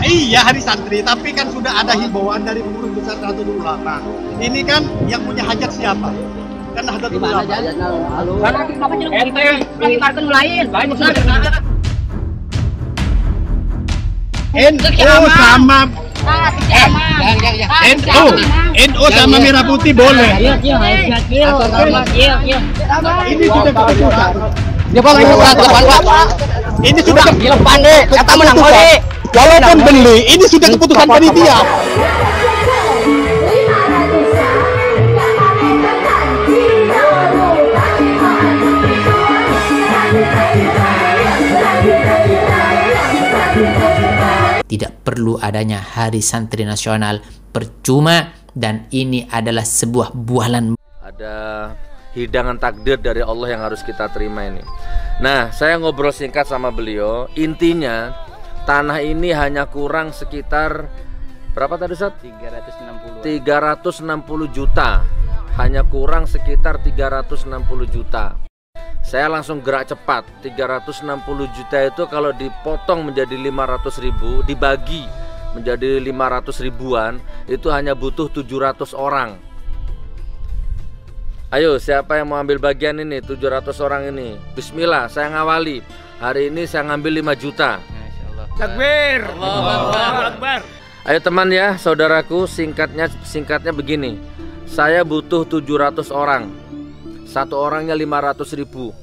Iya, hari santri, tapi kan sudah ada himbauan dari pengurus besar Nahdlatul Ulama. Ini kan yang punya hajat siapa? Kan Nahdlatul Ulama. Ente mengibarkan lain. NU sama NU sama Merah Putih boleh. Ini sudah keputusan. Ini sudah kata menang oleh. Walaupun beli, ini sudah keputusan panitia. Tidak perlu adanya Hari Santri Nasional, percuma, dan ini adalah sebuah bualan. Ada hidangan takdir dari Allah yang harus kita terima ini. Nah, saya ngobrol singkat sama beliau, intinya tanah ini hanya kurang sekitar berapa tadi Ustaz? 360 juta. Hanya kurang sekitar 360 juta. Saya langsung gerak cepat. 360 juta itu kalau dipotong menjadi 500 ribu, dibagi menjadi 500 ribuan, itu hanya butuh 700 orang. Ayo, siapa yang mau ambil bagian ini? 700 orang ini. Bismillah, saya ngawali. Hari ini saya ngambil 5 juta. Takbir. Allahu Akbar. Ayo teman ya, saudaraku, singkatnya begini. Saya butuh 700 orang. Satu orangnya 500 ribu.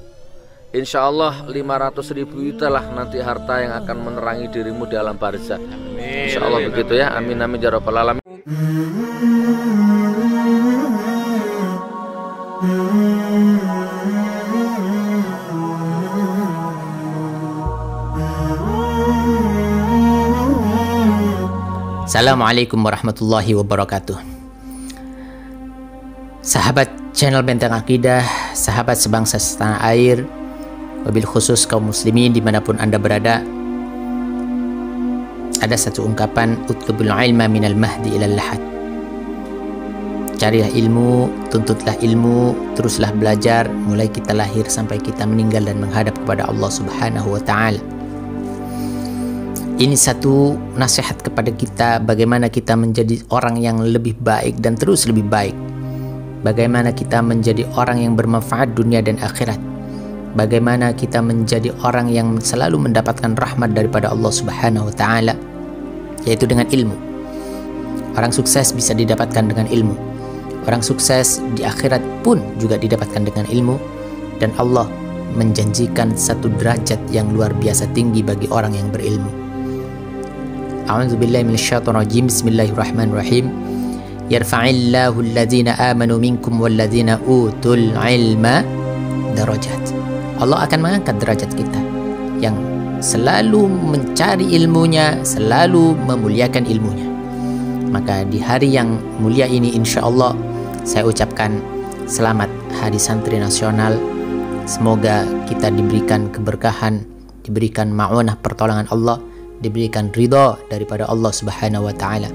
Insya Allah 500 ribu itulah nanti harta yang akan menerangi dirimu di alam barzah. Insya Allah begitu ya. Amin amin ya rabbal alamin. Assalamualaikum warahmatullahi wabarakatuh. Sahabat channel Benteng Akidah, sahabat sebangsa setanah air, wabil khusus kaum muslimin dimanapun anda berada, ada satu ungkapan, utlubul ilma minal mahdi ilal lahad. Carilah ilmu, tuntutlah ilmu, teruslah belajar mulai kita lahir sampai kita meninggal dan menghadap kepada Allah Subhanahu wa ta'ala. Ini satu nasihat kepada kita, bagaimana kita menjadi orang yang lebih baik dan terus lebih baik. Bagaimana kita menjadi orang yang bermanfaat dunia dan akhirat. Bagaimana kita menjadi orang yang selalu mendapatkan rahmat daripada Allah Subhanahu wa ta'ala, yaitu dengan ilmu. Orang sukses bisa didapatkan dengan ilmu. Orang sukses di akhirat pun juga didapatkan dengan ilmu. Dan Allah menjanjikan satu derajat yang luar biasa tinggi bagi orang yang berilmu. A'udzubillahi minasyaitonirrajim. Bismillahirrahmanirrahim. Yarfa'illahu alladhina amanu minkum walladhina utul ilma darajat. Allah akan mengangkat derajat kita yang selalu mencari ilmunya, selalu memuliakan ilmunya. Maka di hari yang mulia ini insya Allah saya ucapkan selamat Hari Santri Nasional. Semoga kita diberikan keberkahan, diberikan ma'unah pertolongan Allah, diberikan ridha daripada Allah Subhanahu wa ta'ala.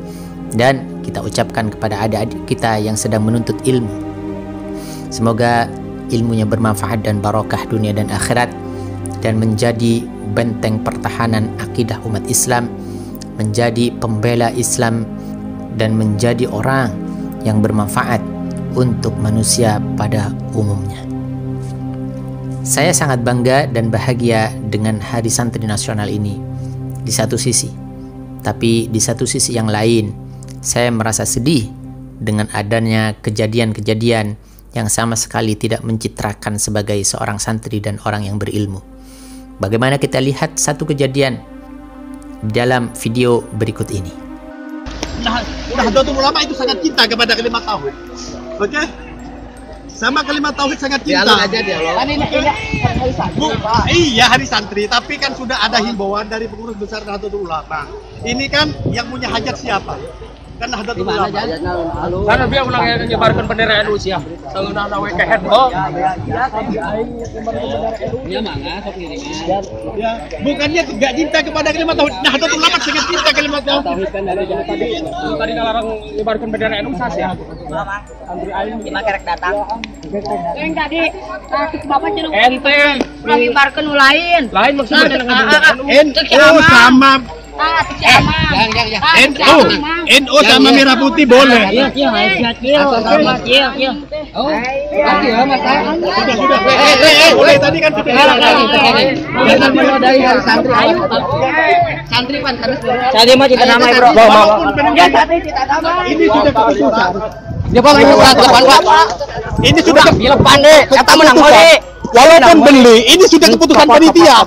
Dan kita ucapkan kepada adik-adik kita yang sedang menuntut ilmu, semoga ilmunya bermanfaat dan barokah dunia dan akhirat, dan menjadi benteng pertahanan akidah umat Islam, menjadi pembela Islam, dan menjadi orang yang bermanfaat untuk manusia pada umumnya. Saya sangat bangga dan bahagia dengan Hari Santri Nasional ini di satu sisi, tapi di satu sisi yang lain saya merasa sedih dengan adanya kejadian-kejadian yang sama sekali tidak mencitrakan sebagai seorang santri dan orang yang berilmu. Bagaimana kita lihat satu kejadian dalam video berikut ini. Nahdlatul Ulama itu sangat cinta kepada kalimat tauhid. Oke? Sama kalimat tauhid sangat cinta. Dialog aja, dialog. Iya, hari santri, tapi kan sudah ada himbauan dari pengurus besar Nahdlatul Ulama. Ini kan yang punya hajat siapa? Kan Nahdlatul Ulama. Karena dia ulang yang menyebarkan bendera NU sih ya. Saudara nawe ke head oh. Iya mangga sok kiringan. Ya, bukannya enggak cinta kepada kalimat tauhid. Nahdlatul Ulama sangat cinta kalimat tauhid. Tadi ngalarang menyebarkan bendera NU sas ya. Santri aing Cuma kerek datang. Yang tadi Bapak jeruk ente menyebarkan lain. Lain maksudnya NU sama NU sama merah putih boleh. Boleh tadi kan Santri pan Tadi mah kita namai bro. ini sudah keputusan. Dia Pak Ini sudah depan deh. Kata menang deh. walaupun beli, ini sudah keputusan panitia.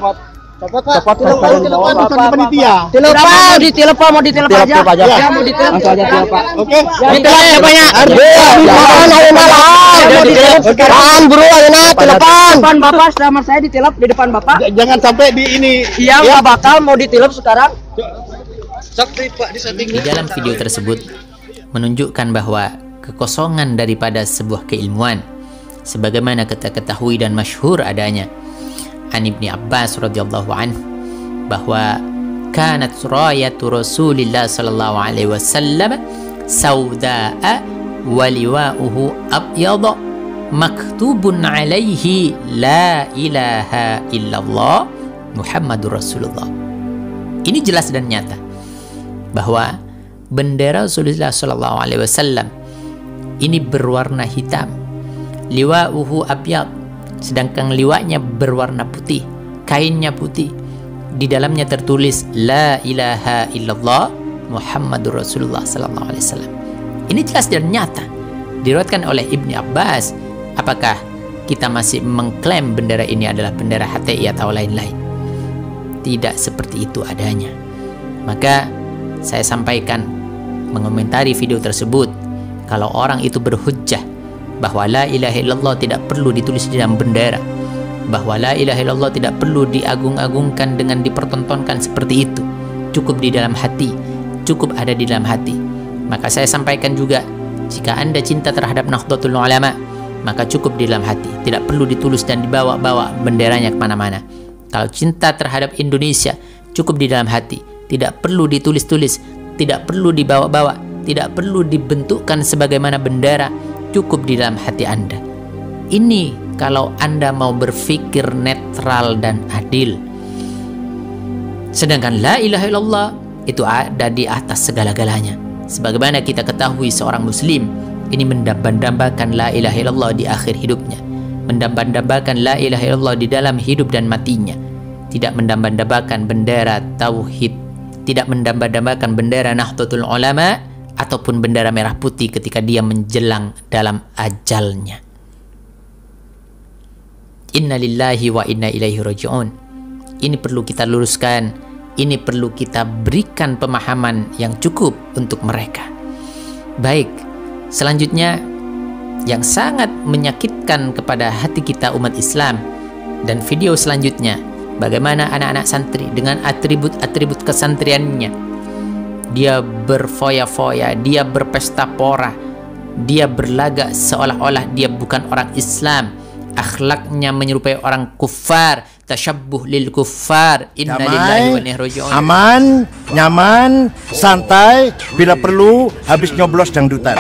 Keputusan panitia. Ditelepon mau ditelepon aja. Ya, mau ditelepon aja telepon. Oke. Ditelepon ya banyak. sekarang bro ayeuna telepon. Depan Bapak sama saya ditelepon di depan Bapak. Jangan sampai di ini. Iya, nggak bakal mau ditelepon sekarang. Di dalam video tersebut menunjukkan bahwa kekosongan daripada sebuah keilmuan sebagaimana kita ketahui dan masyhur adanya an Ibni Abbas radhiyallahu anhu bahwa kanat rayatu Rasulillah sallallahu alaihi wasallam saudaa wa liwa'uhu abyad maktubun alaihi la ilaha illallah Muhammadur Rasulullah. Ini jelas dan nyata bahwa bendera Rasulullah sallallahu alaihi wasallam ini berwarna hitam, liwa'uhu abyad, sedangkan liwanya berwarna putih, kainnya putih. Di dalamnya tertulis la ilaha illallah Muhammadur Rasulullah sallallahu alaihi wasallam. Ini jelas dan nyata diriwayatkan oleh Ibni Abbas. Apakah kita masih mengklaim bendera ini adalah bendera HTI atau lain-lain? Tidak seperti itu adanya. Maka saya sampaikan mengomentari video tersebut, kalau orang itu berhujjah bahwa la ilaha illallah tidak perlu ditulis di dalam bendera, bahwa la ilaha illallah tidak perlu diagung-agungkan dengan dipertontonkan seperti itu, cukup di dalam hati, cukup ada di dalam hati. Maka saya sampaikan juga, jika Anda cinta terhadap Nahdlatul Ulama, maka cukup di dalam hati, tidak perlu ditulis dan dibawa-bawa benderanya kemana-mana. Kalau cinta terhadap Indonesia, cukup di dalam hati, tidak perlu ditulis-tulis, tidak perlu dibawa-bawa, tidak perlu dibentukkan sebagaimana bendera, cukup di dalam hati Anda. Ini kalau Anda mau berpikir netral dan adil. Sedangkan la ilaha illallah itu ada di atas segala-galanya. Sebagaimana kita ketahui seorang muslim ini mendamba-dambakan la ilaha illallah di akhir hidupnya, mendamba-dambakan la ilaha illallah di dalam hidup dan matinya, tidak mendamba-dambakan bendera tauhid, tidak mendamba-dambakan bendera Nahdlatul Ulama ataupun bendera merah putih ketika dia menjelang dalam ajalnya. Inna lillahi wa inna ilaihi raji'un. Ini perlu kita luruskan, ini perlu kita berikan pemahaman yang cukup untuk mereka. Baik, selanjutnya yang sangat menyakitkan kepada hati kita umat Islam, dan video selanjutnya bagaimana anak-anak santri dengan atribut-atribut kesantriannya, dia berfoya-foya, dia berpesta pora, dia berlagak seolah-olah dia bukan orang Islam, akhlaknya menyerupai orang kufar, tasyabbuh lil kufar. Inna lillahi wa inna ilaihi raji'un. Aman, nyaman, santai, bila perlu habis nyoblos dangdutan.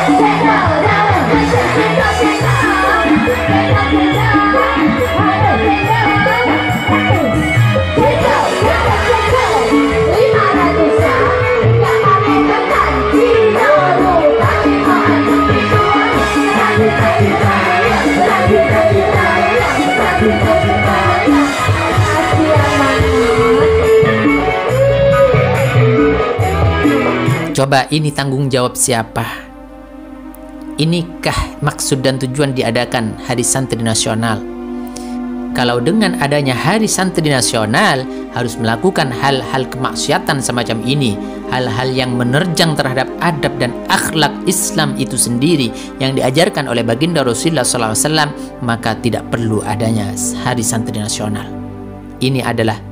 Coba ini tanggung jawab siapa? Inikah maksud dan tujuan diadakan Hari Santri Nasional? Kalau dengan adanya Hari Santri Nasional harus melakukan hal-hal kemaksiatan semacam ini, hal-hal yang menerjang terhadap adab dan akhlak Islam itu sendiri yang diajarkan oleh baginda Rasulullah SAW, maka tidak perlu adanya Hari Santri Nasional. Ini adalah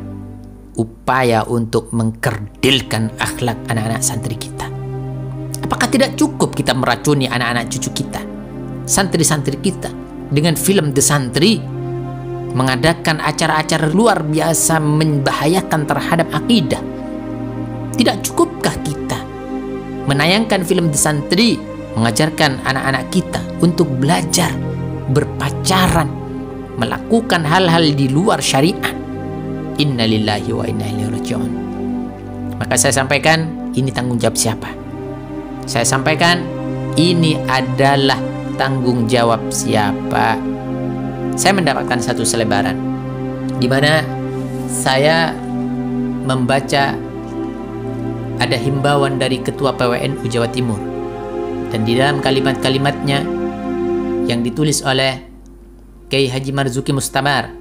upaya untuk mengkerdilkan akhlak anak-anak santri kita. Apakah tidak cukup kita meracuni anak-anak cucu kita, santri-santri kita, dengan film The Santri, mengadakan acara-acara luar biasa membahayakan terhadap akidah? Tidak cukupkah kita menayangkan film The Santri, mengajarkan anak-anak kita untuk belajar berpacaran, melakukan hal-hal di luar syariat? Inna lillahi wa inna ilaihi raji'un. Maka saya sampaikan, ini tanggung jawab siapa? Saya sampaikan, ini adalah tanggung jawab siapa? Saya mendapatkan satu selebaran di mana saya membaca ada himbauan dari Ketua PWNU Jawa Timur, dan di dalam kalimat-kalimatnya yang ditulis oleh Kiai Haji Marzuki Mustamar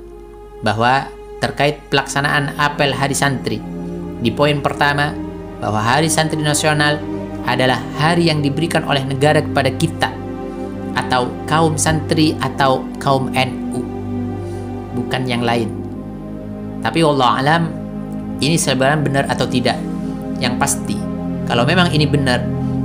bahwa terkait pelaksanaan apel Hari Santri, di poin pertama bahwa Hari Santri Nasional adalah hari yang diberikan oleh negara kepada kita atau kaum santri atau kaum NU, bukan yang lain. Tapi wallahu alam, ini selebaran benar atau tidak. Yang pasti, kalau memang ini benar,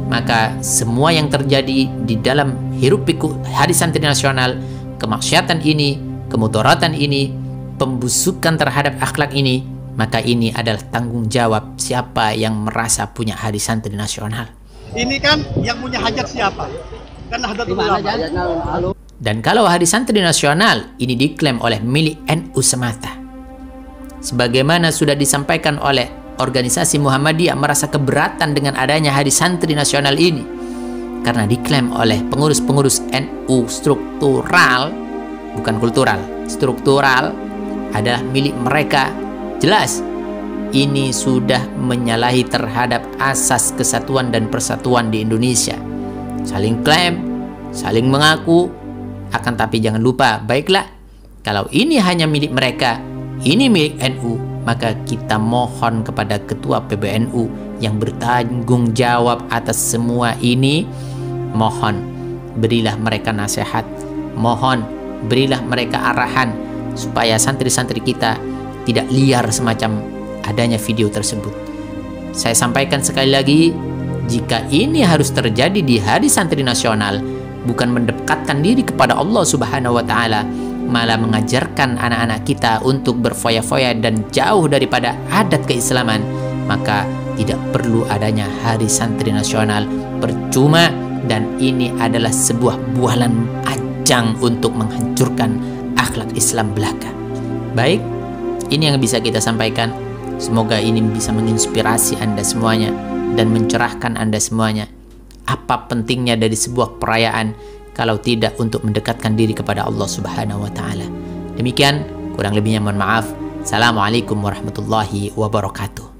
maka semua yang terjadi di dalam hiruk pikuk Hari Santri Nasional, kemaksiatan ini, kemudaratan ini, pembusukan terhadap akhlak ini, maka ini adalah tanggung jawab siapa yang merasa punya Hari Santri Nasional. Ini kan yang punya hajat siapa? Kan Nahdlatul Ulama. Dan kalau Hari Santri Nasional ini diklaim oleh milik NU semata, sebagaimana sudah disampaikan oleh organisasi Muhammadiyah merasa keberatan dengan adanya Hari Santri Nasional ini, karena diklaim oleh pengurus-pengurus NU struktural, bukan kultural, struktural adalah milik mereka. Jelas ini sudah menyalahi terhadap asas kesatuan dan persatuan di Indonesia. Saling klaim, saling mengaku, akan tapi jangan lupa, baiklah, kalau ini hanya milik mereka, ini milik NU, maka kita mohon kepada Ketua PBNU yang bertanggung jawab atas semua ini, mohon berilah mereka nasihat, mohon berilah mereka arahan supaya santri-santri kita tidak liar semacam adanya video tersebut. Saya sampaikan sekali lagi, jika ini harus terjadi di Hari Santri Nasional, bukan mendekatkan diri kepada Allah Subhanahu wa Ta'ala, malah mengajarkan anak-anak kita untuk berfoya-foya dan jauh daripada adat keislaman, maka tidak perlu adanya Hari Santri Nasional. Percuma, dan ini adalah sebuah bualan ajang untuk menghancurkan akhlak Islam belaka. Baik, ini yang bisa kita sampaikan. Semoga ini bisa menginspirasi Anda semuanya dan mencerahkan Anda semuanya. Apa pentingnya dari sebuah perayaan kalau tidak untuk mendekatkan diri kepada Allah Subhanahu wa Ta'ala. Demikian, kurang lebihnya mohon maaf. Assalamualaikum warahmatullahi wabarakatuh.